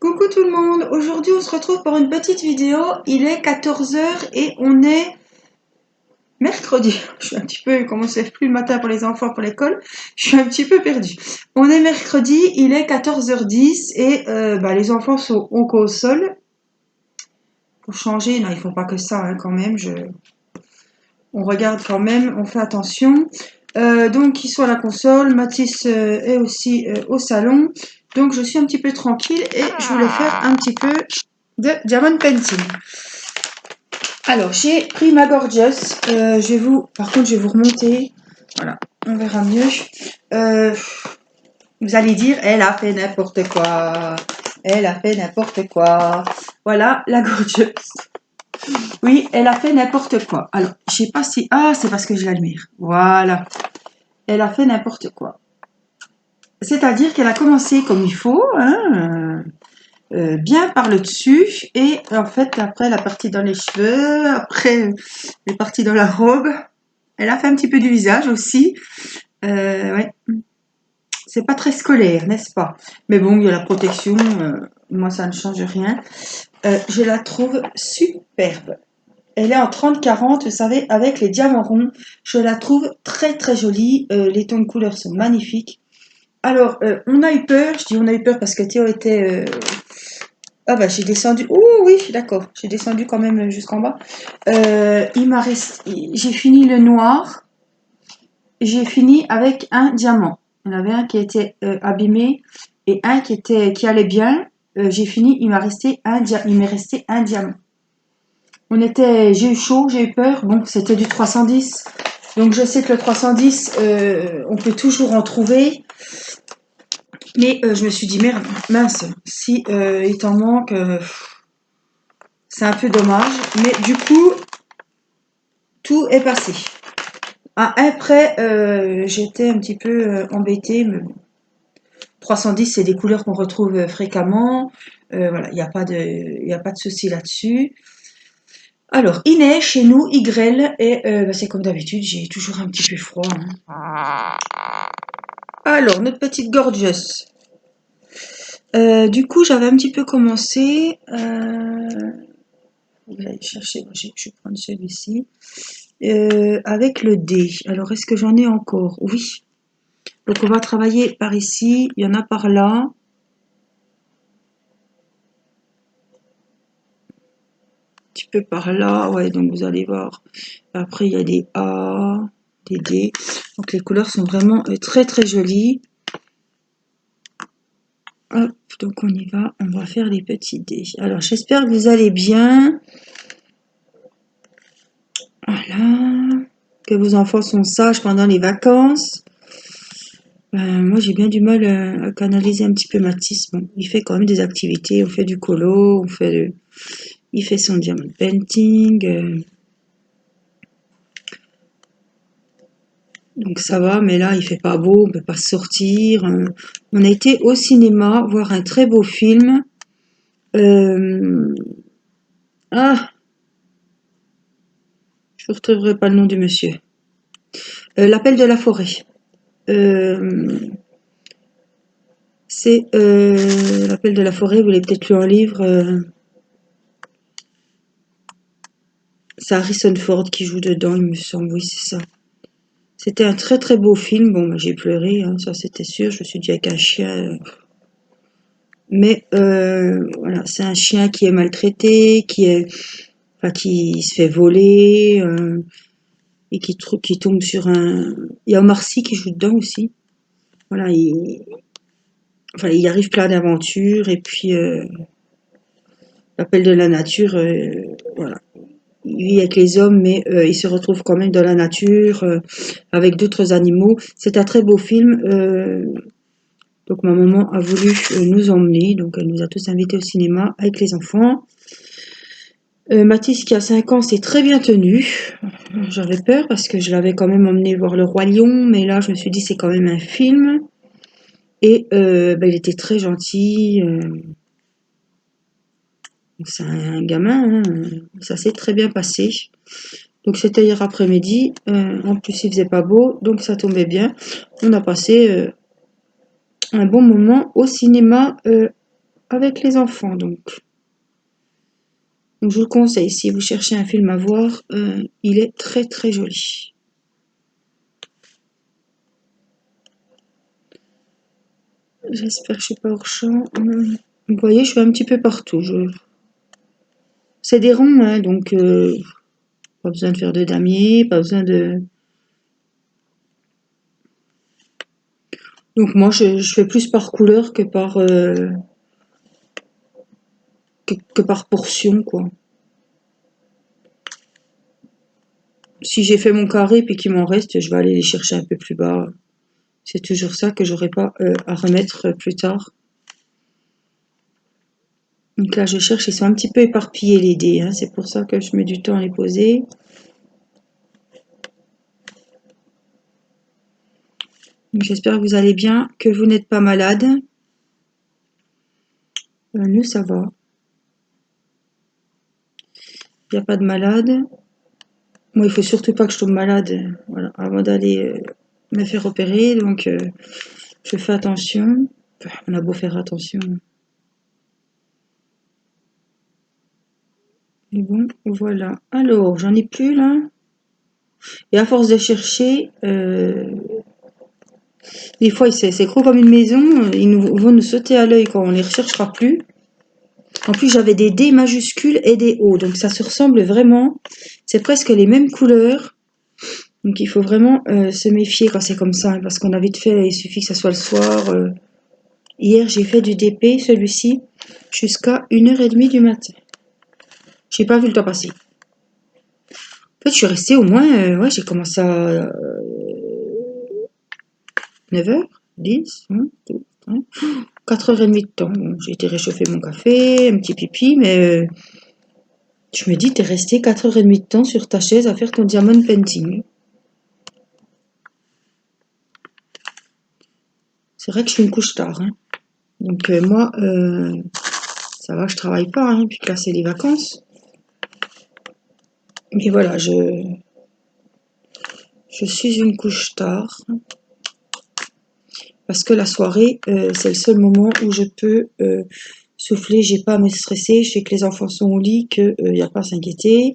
Coucou tout le monde, aujourd'hui on se retrouve pour une petite vidéo, il est 14 heures et on est mercredi. Je suis un petit peu, comme on ne se lève plus le matin pour les enfants pour l'école, je suis un petit peu perdue. On est mercredi, il est 14h10 et les enfants sont au sol. Pour changer, non ils font pas que ça hein, quand même, on regarde quand même, on fait attention. Donc ils sont à la console, Mathis est aussi au salon. Donc je suis un petit peu tranquille et je voulais faire un petit peu de diamond painting. Alors j'ai pris ma Gorgeous. Par contre je vais vous remonter. Voilà, on verra mieux. Vous allez dire, elle a fait n'importe quoi. Elle a fait n'importe quoi. Voilà la Gorgeous. Oui, elle a fait n'importe quoi. Alors, je sais pas si... Ah, c'est parce que j'ai la lumière. Voilà. Elle a fait n'importe quoi. C'est-à-dire qu'elle a commencé comme il faut, hein, bien par le dessus, et en fait, après, elle a parti dans les cheveux, après, elle est partie dans la robe. Elle a fait un petit peu du visage aussi. Ouais. C'est pas très scolaire, n'est-ce pas? Mais bon, il y a la protection, moi, ça ne change rien. Je la trouve superbe. Elle est en 30-40, vous savez, avec les diamants ronds. Je la trouve très très jolie. Les tons de couleur sont magnifiques. Alors, on a eu peur. Je dis on a eu peur parce que Théo était... Ah bah j'ai descendu. Oh oui, d'accord. J'ai descendu quand même jusqu'en bas. Il m'a resté... J'ai fini le noir. J'ai fini avec un diamant. Il y en avait un qui était abîmé et un qui allait bien. J'ai fini, il m'est resté un diamant. J'ai eu chaud, j'ai eu peur. Bon, c'était du 310. Donc je sais que le 310, on peut toujours en trouver. Mais je me suis dit, merde, mince, si il t'en manque, c'est un peu dommage. Mais du coup, tout est passé. Après, j'étais un petit peu embêtée. Mais 310, c'est des couleurs qu'on retrouve fréquemment. Voilà, il n'y a pas de souci là-dessus. Alors, il neige chez nous, il grêle, et c'est comme d'habitude, j'ai toujours un petit peu froid. Hein. Alors, notre petite Gorgeous. Du coup, j'avais un petit peu commencé. Vous allez chercher, je vais prendre celui-ci. Avec le D. Alors, est-ce que j'en ai encore? Oui. Donc, on va travailler par ici. Il y en a par là. Un petit peu par là. Ouais, donc vous allez voir. Après, il y a des A, des D. Donc, les couleurs sont vraiment très, très jolies. Hop, donc on y va. On va faire les petits dés. Alors, j'espère que vous allez bien. Voilà. Que vos enfants sont sages pendant les vacances. Moi, j'ai bien du mal à canaliser un petit peu Mathis. Bon, il fait quand même des activités. On fait du colo, il fait son diamond painting. Donc ça va, mais là, il fait pas beau, on peut pas sortir. On a été au cinéma voir un très beau film. Ah, je ne retrouverai pas le nom du monsieur. L'appel de la forêt. C'est l'appel de la forêt, vous l'avez peut-être lu en livre. C'est Harrison Ford qui joue dedans, il me semble, oui, c'est ça. C'était un très très beau film. Bon, bah, j'ai pleuré, hein, ça c'était sûr. Je me suis dit avec un chien. Mais voilà, c'est un chien qui est maltraité, qui se fait voler et qui tombe sur un. Il y a Omar Sy qui joue dedans aussi. Voilà, il arrive plein d'aventures et puis l'appel de la nature, voilà. Il vit avec les hommes, mais il se retrouve quand même dans la nature avec d'autres animaux. C'est un très beau film. Donc ma maman a voulu nous emmener, donc elle nous a tous invités au cinéma avec les enfants. Mathis qui a 5 ans s'est très bien tenu. J'avais peur parce que je l'avais quand même emmené voir Le Roi Lion, mais là je me suis dit c'est quand même un film. Et il était très gentil. C'est un gamin, hein, ça s'est très bien passé. Donc c'était hier après-midi. En plus il faisait pas beau, donc ça tombait bien. On a passé un bon moment au cinéma avec les enfants, donc. Donc je vous le conseille, si vous cherchez un film à voir, il est très très joli. J'espère que je suis pas hors champ. Vous voyez, je suis un petit peu partout. C'est des ronds, hein, donc pas besoin de faire de damier, pas besoin de... Donc moi, je fais plus par couleur que par portion, quoi. Si j'ai fait mon carré puis qu'il m'en reste, je vais aller les chercher un peu plus bas. C'est toujours ça que j'aurai pas à remettre plus tard. Donc là, je cherche, ils sont un petit peu éparpillés les dés, hein, c'est pour ça que je mets du temps à les poser. J'espère que vous allez bien, que vous n'êtes pas malade. Nous, ça va. Il n'y a pas de malade. Moi, il faut surtout pas que je tombe malade, voilà, avant d'aller me faire opérer. Donc, je fais attention. Enfin, on a beau faire attention. Et bon, voilà. Alors, j'en ai plus là. Et à force de chercher, des fois, c'est gros comme une maison. Ils vont nous sauter à l'œil quand on les recherchera plus. En plus, j'avais des D majuscules et des O, donc ça se ressemble vraiment. C'est presque les mêmes couleurs. Donc il faut vraiment se méfier quand c'est comme ça, hein, parce qu'on a vite fait, il suffit que ça soit le soir. Hier, j'ai fait du DP, celui-ci, jusqu'à 1h30 du matin. J'ai pas vu le temps passer. En fait, je suis restée au moins, ouais, j'ai commencé à 9h, 10, 4h30 de temps. Bon, j'ai été réchauffer mon café, un petit pipi, mais je me dis, t'es resté 4h30 de temps sur ta chaise à faire ton diamond painting. C'est vrai que je suis une couche tard, hein. Donc moi, ça va, je travaille pas, hein, puis que là, c'est les vacances. Mais voilà, je suis une couche tard. Parce que la soirée, c'est le seul moment où je peux souffler, j'ai pas à me stresser, je sais que les enfants sont au lit, qu'il n'y a pas à s'inquiéter,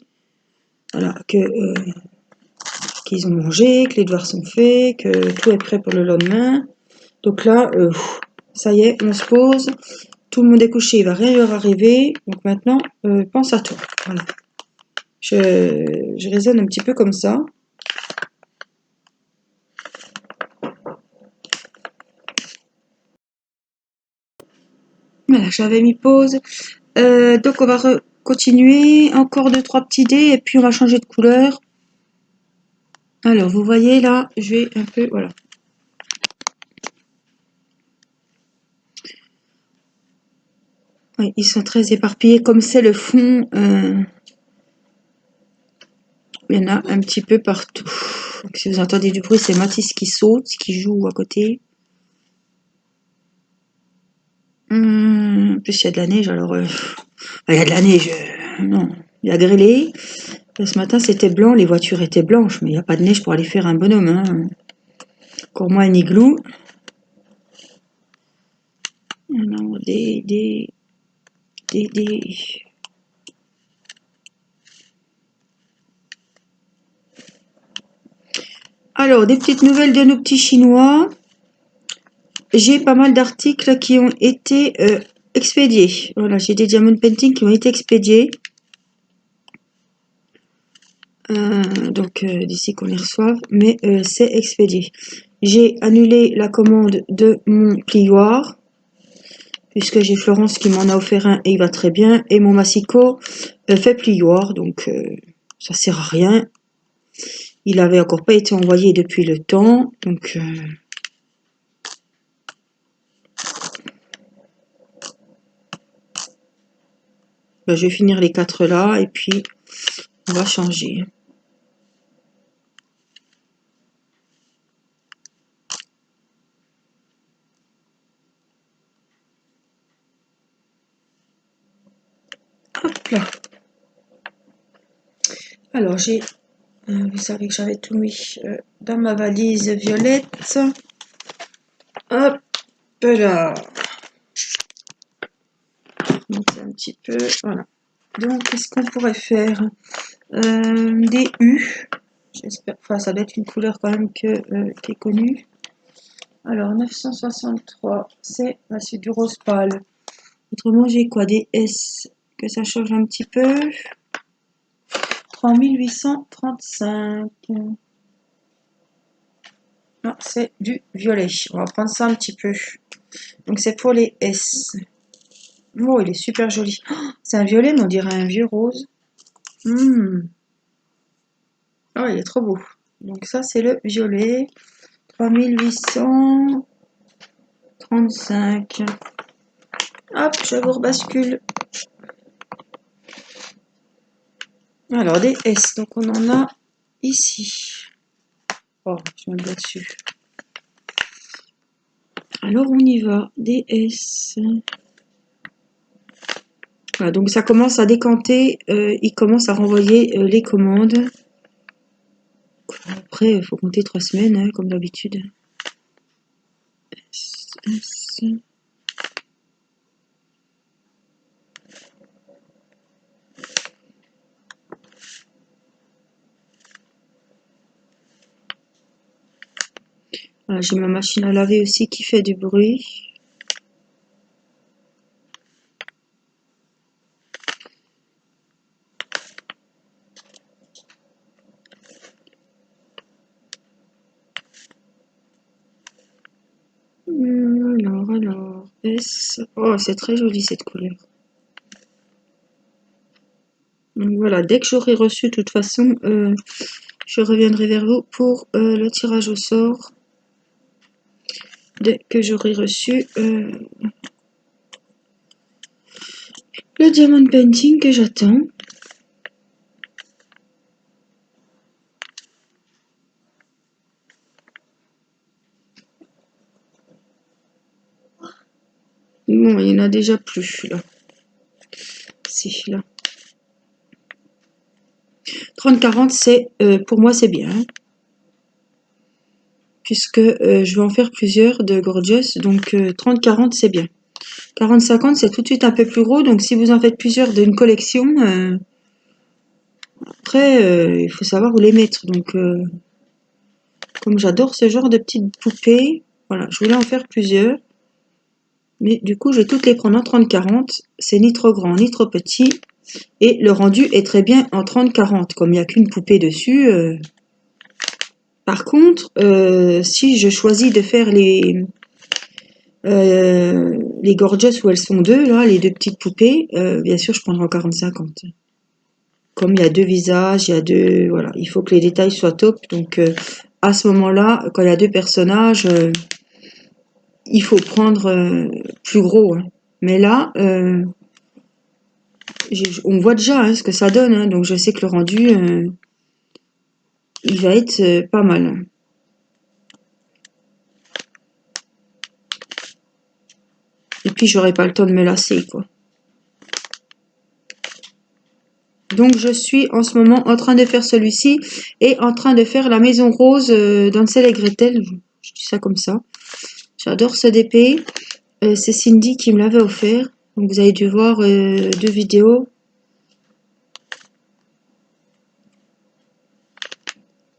voilà, qu'ils ont mangé, que les devoirs sont faits, que tout est prêt pour le lendemain. Donc là, ça y est, on se pose, tout le monde est couché, il va rien leur arriver, donc maintenant, pense à toi. Voilà. Je raisonne un petit peu comme ça. Voilà, j'avais mis pause. Donc on va continuer, encore 2-3 petits dés, et puis on va changer de couleur. Alors, vous voyez là, je vais un peu, voilà. Oui, ils sont très éparpillés, comme c'est le fond, il y en a un petit peu partout. Donc, si vous entendez du bruit, c'est Mathis qui saute, qui joue à côté. En plus, il y a de la neige, alors... il y a de la neige, non, il y a grêlé. Ce matin, c'était blanc, les voitures étaient blanches, mais il n'y a pas de neige pour aller faire un bonhomme, hein. Encore moins un igloo. Alors, des... Alors, des petites nouvelles de nos petits Chinois. J'ai pas mal d'articles qui ont été expédiés. Voilà, j'ai des diamond paintings qui ont été expédiés. Donc, d'ici qu'on les reçoive, mais c'est expédié. J'ai annulé la commande de mon plioir, puisque j'ai Florence qui m'en a offert un et il va très bien. Et mon massicot fait plioir, donc ça sert à rien. Il avait encore pas été envoyé depuis le temps, donc... ben, je vais finir les 4 là, et puis on va changer. Hop là. Alors j'ai, vous savez que j'avais tout mis dans ma valise violette. Hop là. monter un petit peu, voilà. Donc, qu'est-ce qu'on pourrait faire? Des U. J'espère, enfin, ça doit être une couleur quand même qui est connue. Alors, 963, c'est du rose pâle. Autrement, j'ai quoi? Des S, que ça change un petit peu. 3835. Non, c'est du violet. On va prendre ça un petit peu. Donc, c'est pour les S. Oh, il est super joli. Oh, c'est un violet, mais on dirait un vieux rose. Oh, il est trop beau. Donc, ça, c'est le violet. 3835. Hop, je vous rebascule. Alors, des S. Donc, on en a ici. Oh, je me mets dessus. Alors, on y va. Des S. Voilà, donc ça commence à décanter. Il commence à renvoyer les commandes. Après, il faut compter 3 semaines, hein, comme d'habitude. S, S. Voilà, j'ai ma machine à laver aussi qui fait du bruit. Alors, S. Oh, c'est très joli cette couleur. Donc voilà, dès que j'aurai reçu, de toute façon, je reviendrai vers vous pour le tirage au sort. Dès que j'aurai reçu le diamond painting que j'attends. Bon, il y en a déjà plus là. Si, là. 30-40, c'est pour moi c'est bien. Hein, puisque je vais en faire plusieurs de Gorgeous. Donc 30-40 c'est bien. 40-50 c'est tout de suite un peu plus gros. Donc si vous en faites plusieurs d'une collection, après il faut savoir où les mettre. Donc comme j'adore ce genre de petites poupées, voilà, je voulais en faire plusieurs. Mais du coup je vais toutes les prendre en 30-40. C'est ni trop grand ni trop petit. Et le rendu est très bien en 30-40. Comme il n'y a qu'une poupée dessus. Par contre, si je choisis de faire les Gorgeous où elles sont deux, là, les deux petites poupées, bien sûr, je prendrai en 40-50. Comme il y a deux visages, il y a deux... Voilà, il faut que les détails soient top. Donc, à ce moment-là, quand il y a deux personnages, il faut prendre plus gros. Hein. Mais là, on voit déjà hein, ce que ça donne. Hein, donc, je sais que le rendu, il va être pas mal. Et puis, j'aurai pas le temps de me lasser, quoi. Donc je suis en ce moment en train de faire celui-ci et en train de faire la maison rose d'Hansel et Gretel. Je dis ça comme ça. J'adore ce DP. C'est Cindy qui me l'avait offert. Donc vous avez dû voir deux vidéos.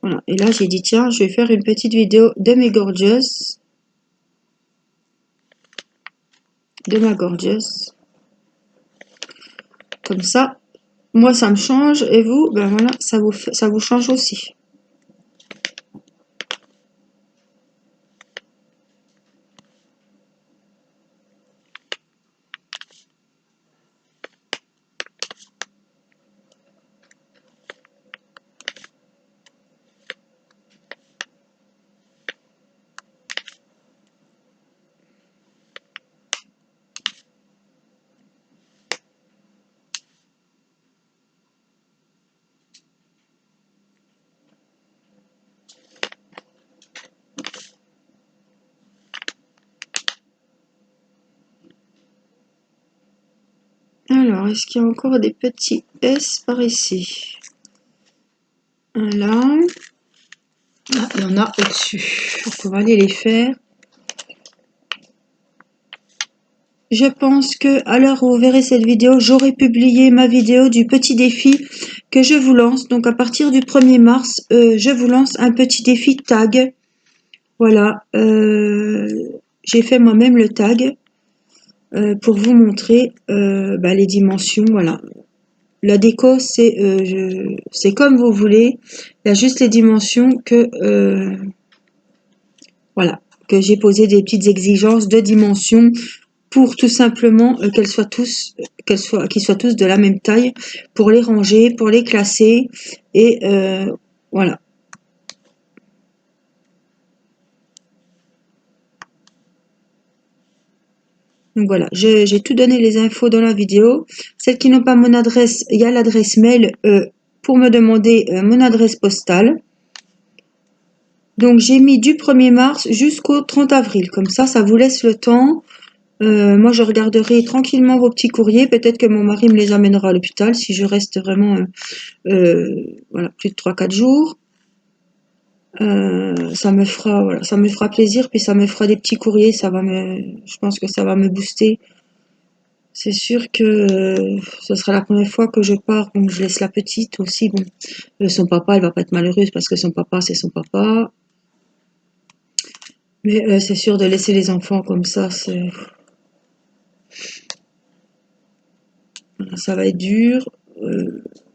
Voilà. Et là j'ai dit tiens, je vais faire une petite vidéo de mes Gorgeous. De ma Gorgeous. Comme ça, moi ça me change et vous, ben voilà, ça vous change aussi. Alors, est-ce qu'il y a encore des petits S par ici? Là. Ah, il y en a au-dessus. Donc, on va aller les faire. je pense que à l'heure où vous verrez cette vidéo, j'aurai publié ma vidéo du petit défi que je vous lance. Donc à partir du 1er mars, je vous lance un petit défi tag. Voilà, j'ai fait moi-même le tag pour vous montrer les dimensions. Voilà, la déco c'est comme vous voulez. Il y a juste les dimensions que voilà, que j'ai posé des petites exigences de dimensions pour tout simplement qu'ils soient tous de la même taille pour les ranger, pour les classer et voilà. Donc voilà, j'ai tout donné les infos dans la vidéo. Celles qui n'ont pas mon adresse, il y a l'adresse mail pour me demander mon adresse postale. Donc j'ai mis du 1er mars jusqu'au 30 avril. Comme ça vous laisse le temps. Moi, je regarderai tranquillement vos petits courriers. Peut-être que mon mari me les amènera à l'hôpital si je reste vraiment voilà, plus de 3-4 jours. Ça me fera plaisir, puis ça me fera des petits courriers. Je pense que ça va me booster. C'est sûr que ce sera la première fois que je pars. Bon, je laisse la petite aussi. Bon, son papa, elle va pas être malheureuse parce que son papa, c'est son papa. Mais c'est sûr de laisser les enfants comme ça, ça va être dur.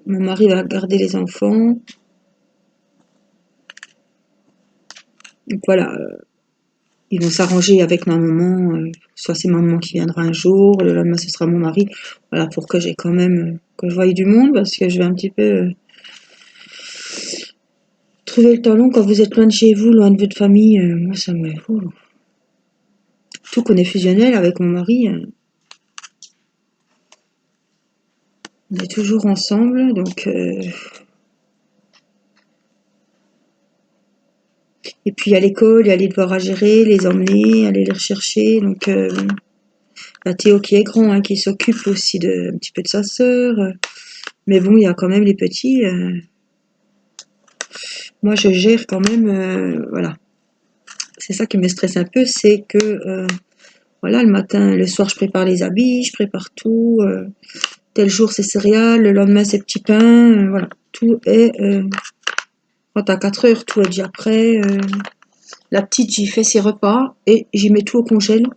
Mon mari va garder les enfants. Donc voilà, ils vont s'arranger avec ma maman. Soit c'est ma maman qui viendra un jour, le lendemain ce sera mon mari. Voilà, pour que j'ai quand même que je voie du monde, parce que je vais un petit peu trouver le temps long quand vous êtes loin de chez vous, loin de votre famille. Moi, ça me... Tout qu'on est fusionnel avec mon mari. On est toujours ensemble, donc... Et puis à l'école, il y a les devoirs à gérer, les emmener, aller les rechercher. Donc Théo qui est grand, hein, qui s'occupe aussi un petit peu de sa sœur. Mais bon, il y a quand même les petits. Moi, je gère quand même. Voilà. C'est ça qui me stresse un peu, c'est que voilà, le matin, le soir, je prépare les habits, je prépare tout. Tel jour, c'est céréales, le lendemain, c'est petits pains. Voilà. Tout est... quand à 4 heures, tout est déjà prêt. La petite, j'y fais ses repas et j'y mets tout au congèle.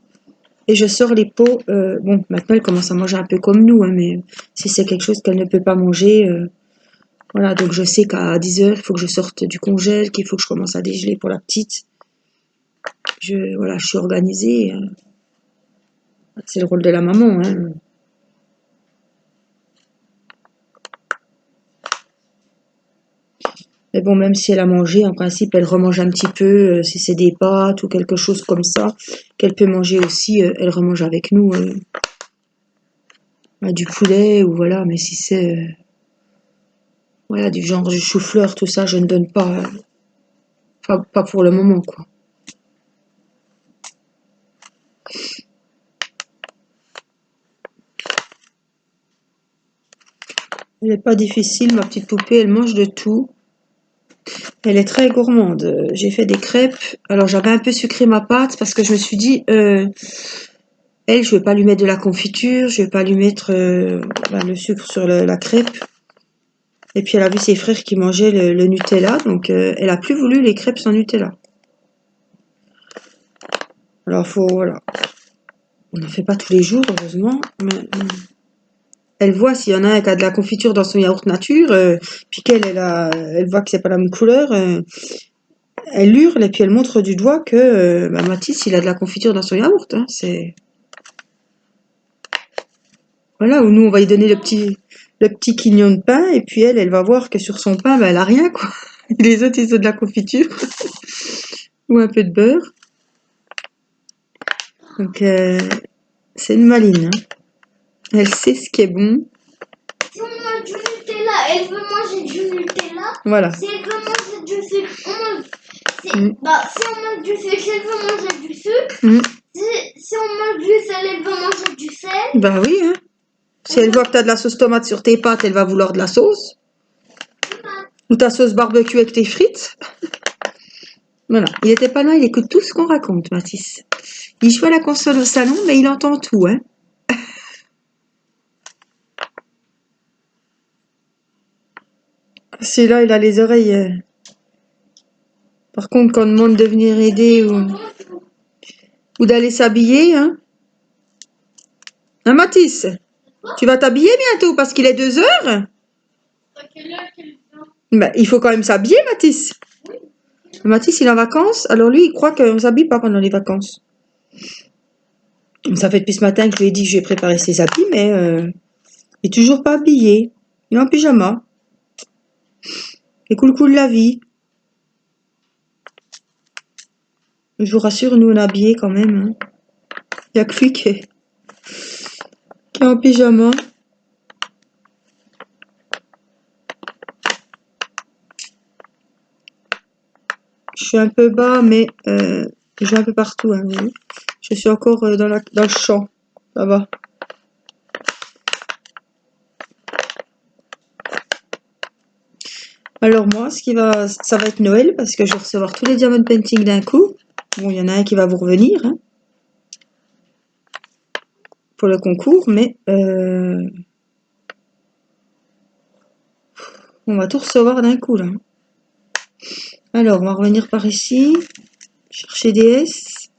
Et je sors les pots. Bon, maintenant, elle commence à manger un peu comme nous, hein, mais si c'est quelque chose qu'elle ne peut pas manger, voilà. Donc, je sais qu'à 10 heures, il faut que je sorte du congèle, qu'il faut que je commence à dégeler pour la petite. Voilà, je suis organisée. C'est le rôle de la maman, hein. Mais bon, même si elle a mangé, en principe, elle remange un petit peu. Si c'est des pâtes ou quelque chose comme ça, qu'elle peut manger aussi, elle remange avec nous du poulet ou voilà. Mais si c'est voilà, du genre du chou-fleur, tout ça, je ne donne pas, pas pour le moment, quoi. Elle n'est pas difficile, ma petite poupée, elle mange de tout. Elle est très gourmande. J'ai fait des crêpes. Alors j'avais un peu sucré ma pâte parce que je me suis dit, elle, je vais pas lui mettre de la confiture, je vais pas lui mettre le sucre sur la crêpe. Et puis elle a vu ses frères qui mangeaient le Nutella, donc elle a plus voulu les crêpes sans Nutella. Alors voilà. On n'en fait pas tous les jours, heureusement, mais elle voit s'il y en a un qui a de la confiture dans son yaourt nature, puis elle voit que c'est pas la même couleur, elle hurle et puis elle montre du doigt que Mathis, il a de la confiture dans son yaourt. Hein, voilà, où nous, on va lui donner le petit quignon de pain, et puis elle va voir que sur son pain, elle a rien, quoi. Et les autres, ils ont de la confiture. Ou un peu de beurre. Donc, c'est une maline. Hein. Elle sait ce qui est bon. Si on mange du Nutella, elle veut manger du Nutella. Voilà. Si elle veut manger du sucre, si on mange du sucre, elle veut manger du sucre. Si on mange du sel, elle veut manger du sel. Bah oui, hein. Si elle voit que tu as de la sauce tomate sur tes pâtes, elle va vouloir de la sauce. Ou ta sauce barbecue avec tes frites. Voilà. Il était pas loin, il écoute tout ce qu'on raconte, Mathis. Il joue à la console au salon, mais il entend tout, hein. Celui-là, il a les oreilles. Par contre, quand on demande de venir aider ou d'aller s'habiller, hein. Hein, Mathis? Tu vas t'habiller bientôt parce qu'il est 2 heures? À quelle heure qu'elle vient? Ben, il faut quand même s'habiller, Mathis. Oui. Mathis, il est en vacances. Alors lui, il croit qu'on ne s'habille pas pendant les vacances. Ça fait depuis ce matin que je lui ai dit que je vais préparer ses habits, mais il est toujours pas habillé. Il est en pyjama. Et cool de la vie. Je vous rassure, nous on est habillés quand même. Hein. Il n'y a que lui qui est en pyjama. Je suis un peu bas, mais je vais un peu partout. Hein, vous voyez. Je suis encore dans le champ. Ça va. Alors moi, ça va être Noël parce que je vais recevoir tous les diamond painting d'un coup. Bon, il y en a un qui va vous revenir hein, pour le concours, mais on va tout recevoir d'un coup là. Alors, on va revenir par ici, chercher des S.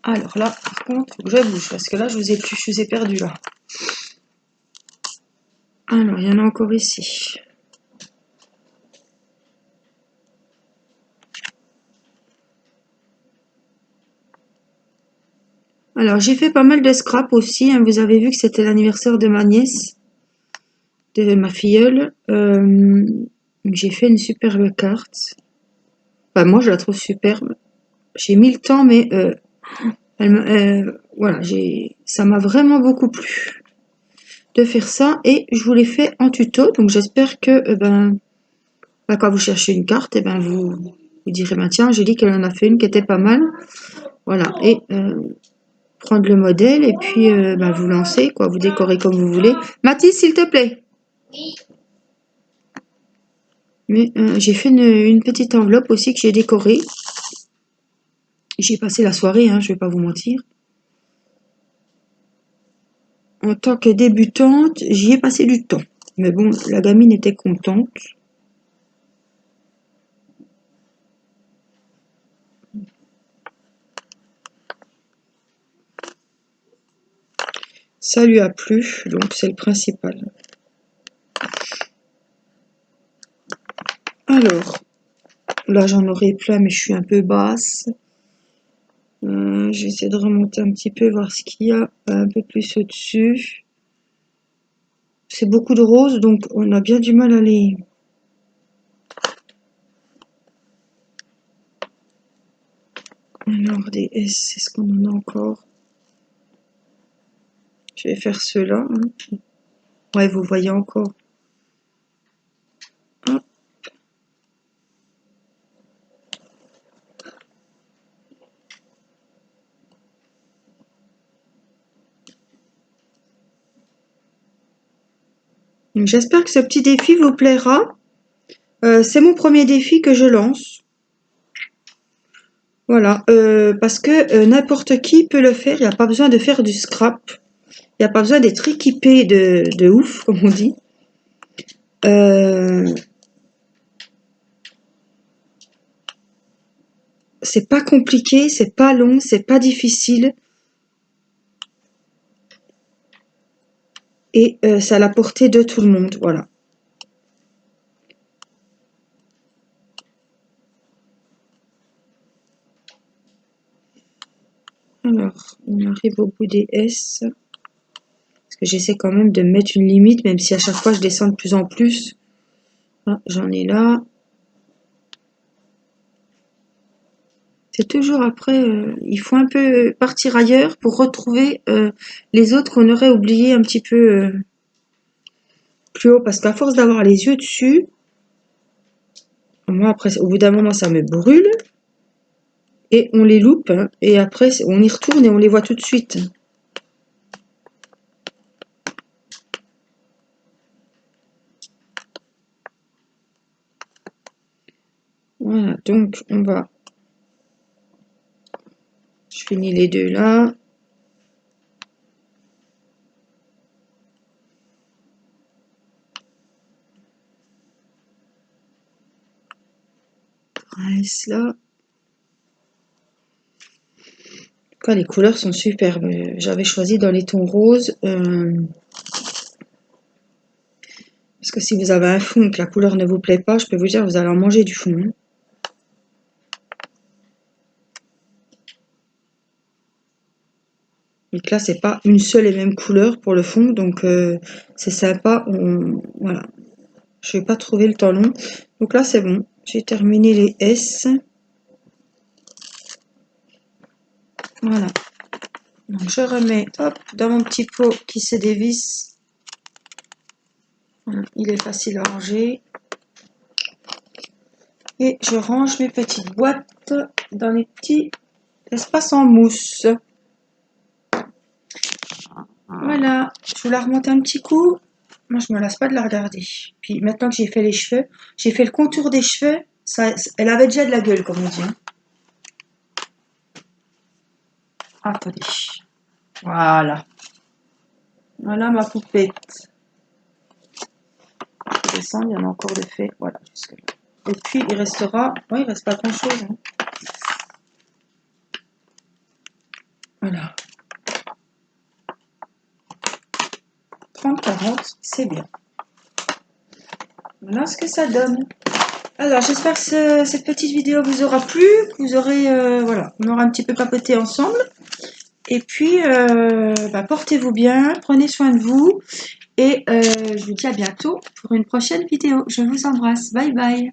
Alors là, par contre, faut que je bouge parce que là, je vous ai perdu là. Alors, il y en a encore ici. Alors, j'ai fait pas mal de scrap aussi. Hein. Vous avez vu que c'était l'anniversaire de ma nièce, de ma filleule. J'ai fait une superbe carte. Enfin, moi, je la trouve superbe. J'ai mis le temps, mais voilà, ça m'a vraiment beaucoup plu de faire ça. Et je vous l'ai fait en tuto. Donc, j'espère que quand vous cherchez une carte, vous direz, tiens, j'ai dit qu'elle en a fait une qui était pas mal. Voilà. Et prendre le modèle et puis vous lancer, quoi, vous décorez comme vous voulez. Mathis, s'il te plaît. Oui. Mais j'ai fait une petite enveloppe aussi que j'ai décorée. J'ai passé la soirée, hein, je vais pas vous mentir. En tant que débutante, j'y ai passé du temps. Mais bon, la gamine était contente. Ça lui a plu, donc c'est le principal. Alors, là j'en aurai plein, mais je suis un peu basse. J'essaie de remonter un petit peu, voir ce qu'il y a un peu plus au-dessus. C'est beaucoup de roses, donc on a bien du mal à les... Alors, des S, est-ce qu'on en a encore? Je vais faire ceux-là. Hein. Ouais, vous voyez encore. Hop. J'espère que ce petit défi vous plaira. C'est mon premier défi que je lance. Voilà, parce que n'importe qui peut le faire. Il n'y a pas besoin de faire du scrap. Il n'y a pas besoin d'être équipé de ouf, comme on dit. C'est pas compliqué, c'est pas long, c'est pas difficile. Et c'est à la portée de tout le monde, voilà. Alors, on arrive au bout des S. Parce que j'essaie quand même de mettre une limite, même si à chaque fois je descends de plus en plus. Ah, j'en ai là. C'est toujours après, il faut un peu partir ailleurs pour retrouver les autres qu'on aurait oubliés un petit peu plus haut. Parce qu'à force d'avoir les yeux dessus, moi après, au bout d'un moment, ça me brûle. Et on les loupe. Hein, et après, on y retourne et on les voit tout de suite. Voilà, donc on va... Je finis les deux là. Là. En tout cas, les couleurs sont superbes. J'avais choisi dans les tons roses. Parce que si vous avez un fond et que la couleur ne vous plaît pas, je peux vous dire, vous allez en manger du fond. Hein. Et que là, c'est pas une seule et même couleur pour le fond, donc c'est sympa. Voilà. Je vais pas trouver le temps long. Donc là, c'est bon. J'ai terminé les S. Voilà. Donc je remets, hop, dans mon petit pot qui se dévisse. Voilà. Il est facile à ranger. Et je range mes petites boîtes dans les petits espaces en mousse. Voilà. Je vous la remonte un petit coup. Moi, je me lasse pas de la regarder. Puis maintenant que j'ai fait les cheveux, j'ai fait le contour des cheveux. Ça, elle avait déjà de la gueule, comme on dit. Hein. Attendez. Voilà. Voilà ma poupette. Je vais descendre, il y en a encore de fait. Voilà, jusque là. Et puis, il restera... Oui, il reste pas grand-chose. Hein. Voilà. 30-40, c'est bien. Voilà ce que ça donne. Alors, j'espère que cette petite vidéo vous aura plu, que vous aurez, voilà, on aura un petit peu papoté ensemble. Et puis, portez-vous bien, prenez soin de vous. Et je vous dis à bientôt pour une prochaine vidéo. Je vous embrasse. Bye bye.